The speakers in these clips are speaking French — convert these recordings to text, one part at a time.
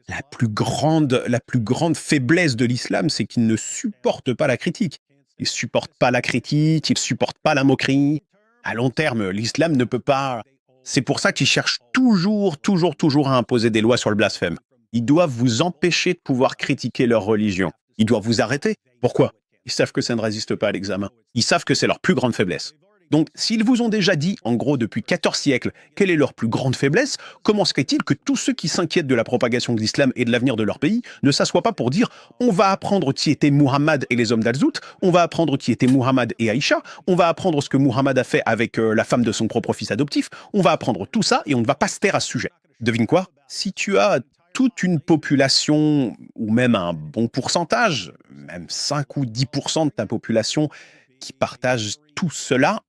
La plus grande faiblesse de l'islam, c'est qu'il ne supporte pas la critique. Il supporte pas la critique, il supporte pas la moquerie. À long terme, l'islam ne peut pas. C'est pour ça qu'ils cherchent toujours, toujours, toujours à imposer des lois sur le blasphème. Ils doivent vous empêcher de pouvoir critiquer leur religion. Ils doivent vous arrêter. Pourquoi? Ils savent que ça ne résiste pas à l'examen. Ils savent que c'est leur plus grande faiblesse. Donc, s'ils vous ont déjà dit, en gros, depuis 14 siècles, quelle est leur plus grande faiblesse, comment serait-il que tous ceux qui s'inquiètent de la propagation de l'islam et de l'avenir de leur pays ne s'assoient pas pour dire on va apprendre qui était Muhammad et les hommes d'Al-Zout, on va apprendre qui était Muhammad et Aïcha, on va apprendre ce que Muhammad a fait avec la femme de son propre fils adoptif, on va apprendre tout ça et on ne va pas se taire à ce sujet. Devine quoi? Si tu as toute une population, ou même un bon pourcentage, même 5 ou 10% de ta population qui partage tout cela,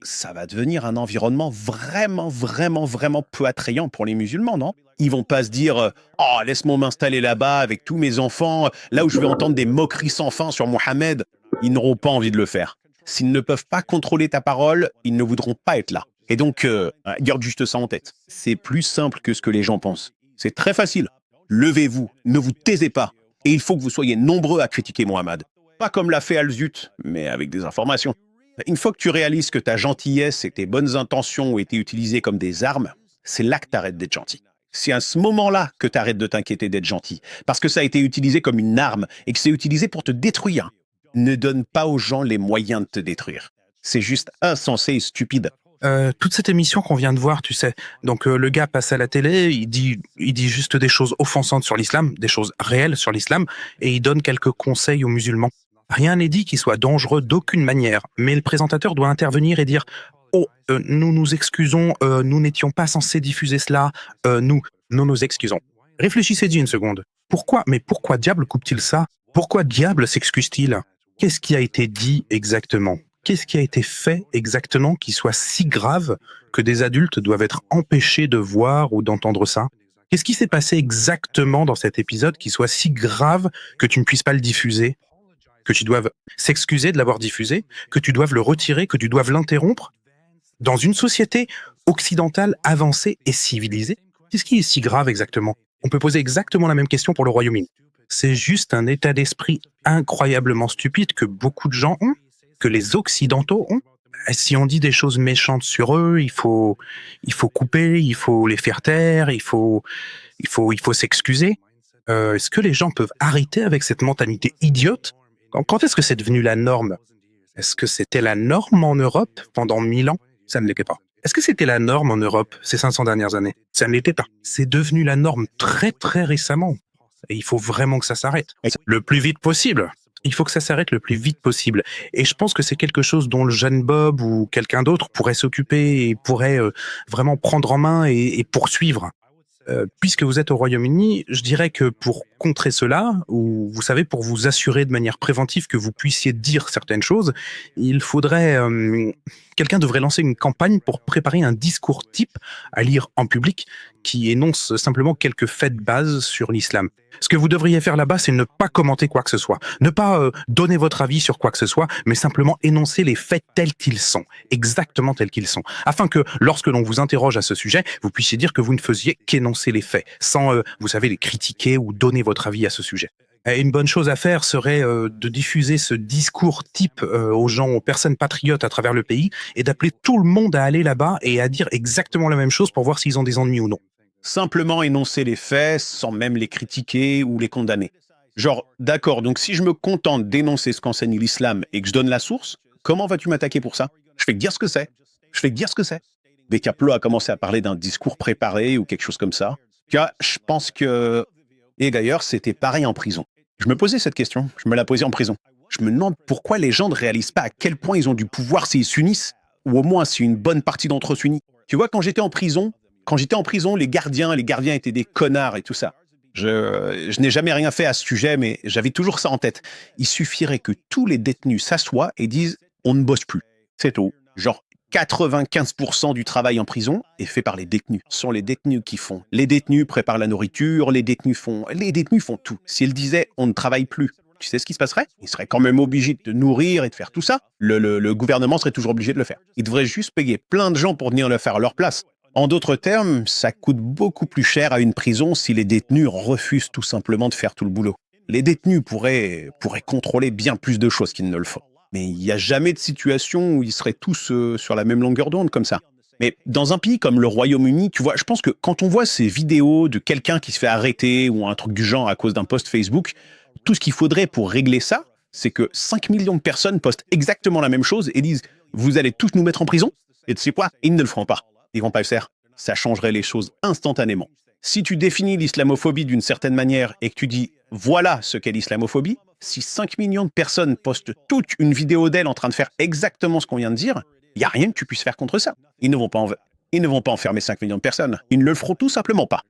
ça va devenir un environnement vraiment, vraiment, vraiment peu attrayant pour les musulmans, non? Ils vont pas se dire oh, laisse-moi m'installer là-bas avec tous mes enfants, là où je vais entendre des moqueries sans fin sur Mohamed. Ils n'auront pas envie de le faire. S'ils ne peuvent pas contrôler ta parole, ils ne voudront pas être là. Et donc, garde juste ça en tête. C'est plus simple que ce que les gens pensent. C'est très facile. Levez-vous, ne vous taisez pas. Et il faut que vous soyez nombreux à critiquer Mohamed. Pas comme l'a fait Al-Zut, mais avec des informations. Une fois que tu réalises que ta gentillesse et tes bonnes intentions ont été utilisées comme des armes, c'est là que tu arrêtes d'être gentil. C'est à ce moment-là que tu arrêtes de t'inquiéter d'être gentil, parce que ça a été utilisé comme une arme et que c'est utilisé pour te détruire. Ne donne pas aux gens les moyens de te détruire. C'est juste insensé et stupide. Toute cette émission qu'on vient de voir, tu sais, donc le gars passe à la télé, il dit juste des choses offensantes sur l'islam, des choses réelles sur l'islam, et il donne quelques conseils aux musulmans. Rien n'est dit qu'il soit dangereux d'aucune manière, mais le présentateur doit intervenir et dire « Oh, nous nous excusons, nous n'étions pas censés diffuser cela, nous nous excusons. » Réfléchissez-y une seconde. Pourquoi diable coupe-t-il ça? Pourquoi diable s'excuse-t-il? Qu'est-ce qui a été dit exactement? Qu'est-ce qui a été fait exactement qui soit si grave que des adultes doivent être empêchés de voir ou d'entendre ça? Qu'est-ce qui s'est passé exactement dans cet épisode qui soit si grave que tu ne puisses pas le diffuser? Que tu doives s'excuser de l'avoir diffusé? Que tu doives le retirer? Que tu doives l'interrompre? Dans une société occidentale avancée et civilisée, qu'est-ce qui est si grave exactement? On peut poser exactement la même question pour le Royaume-Uni. C'est juste un état d'esprit incroyablement stupide que beaucoup de gens ont, que les Occidentaux ont. Si on dit des choses méchantes sur eux, il faut couper, il faut les faire taire, il faut s'excuser. Est-ce que les gens peuvent arrêter avec cette mentalité idiote? Quand est-ce que c'est devenu la norme? Est-ce que c'était la norme en Europe pendant 1000 ans? Ça ne l'était pas. Est-ce que c'était la norme en Europe ces 500 dernières années? Ça ne l'était pas. C'est devenu la norme très très récemment. Et il faut vraiment que ça s'arrête. Le plus vite possible. Il faut que ça s'arrête le plus vite possible. Et je pense que c'est quelque chose dont le jeune Bob ou quelqu'un d'autre pourrait s'occuper et pourrait vraiment prendre en main et poursuivre. Puisque vous êtes au Royaume-Uni, je dirais que pour contrer cela, ou vous savez, pour vous assurer de manière préventive que vous puissiez dire certaines choses, il faudrait... quelqu'un devrait lancer une campagne pour préparer un discours type à lire en public qui énonce simplement quelques faits de base sur l'islam. Ce que vous devriez faire là-bas, c'est ne pas commenter quoi que ce soit, ne pas donner votre avis sur quoi que ce soit, mais simplement énoncer les faits tels qu'ils sont, exactement tels qu'ils sont, afin que lorsque l'on vous interroge à ce sujet, vous puissiez dire que vous ne faisiez qu'énoncer les faits, sans, vous savez, les critiquer ou donner votre avis à ce sujet. Et une bonne chose à faire serait de diffuser ce discours type aux gens, aux personnes patriotes à travers le pays, et d'appeler tout le monde à aller là-bas et à dire exactement la même chose pour voir s'ils ont des ennuis ou non. Simplement énoncer les faits sans même les critiquer ou les condamner. Genre, d'accord, donc si je me contente d'énoncer ce qu'enseigne l'islam et que je donne la source, comment vas-tu m'attaquer pour ça? Je fais que dire ce que c'est. Je fais que dire ce que c'est. Decaplo a commencé à parler d'un discours préparé ou quelque chose comme ça. Tu vois, je pense que... Et d'ailleurs, c'était pareil en prison. Je me posais cette question, je me la posais en prison. Je me demande pourquoi les gens ne réalisent pas à quel point ils ont du pouvoir s'ils s'unissent, ou au moins si une bonne partie d'entre eux s'unit. Tu vois, quand j'étais en prison, les gardiens étaient des connards et tout ça. Je n'ai jamais rien fait à ce sujet, mais j'avais toujours ça en tête. Il suffirait que tous les détenus s'assoient et disent « on ne bosse plus ». C'est tout. Genre 95% du travail en prison est fait par les détenus. Ce sont les détenus qui font. Les détenus préparent la nourriture, les détenus font tout. S'ils disaient « on ne travaille plus », tu sais ce qui se passerait? Ils seraient quand même obligés de te nourrir et de faire tout ça. Le gouvernement serait toujours obligé de le faire. Il devrait juste payer plein de gens pour venir le faire à leur place. En d'autres termes, ça coûte beaucoup plus cher à une prison si les détenus refusent tout simplement de faire tout le boulot. Les détenus pourraient contrôler bien plus de choses qu'ils ne le font. Mais il n'y a jamais de situation où ils seraient tous sur la même longueur d'onde comme ça. Mais dans un pays comme le Royaume-Uni, tu vois, je pense que quand on voit ces vidéos de quelqu'un qui se fait arrêter ou un truc du genre à cause d'un post Facebook, tout ce qu'il faudrait pour régler ça, c'est que 5 millions de personnes postent exactement la même chose et disent «Vous allez tous nous mettre en prison?» Et tu sais quoi? Ils ne le feront pas. Ils vont pas le faire. Ça changerait les choses instantanément. Si tu définis l'islamophobie d'une certaine manière et que tu dis voilà ce qu'est l'islamophobie, si 5 millions de personnes postent toute une vidéo d'elle en train de faire exactement ce qu'on vient de dire, il n'y a rien que tu puisses faire contre ça. Ils ne vont pas enfermer 5 millions de personnes. Ils ne le feront tout simplement pas.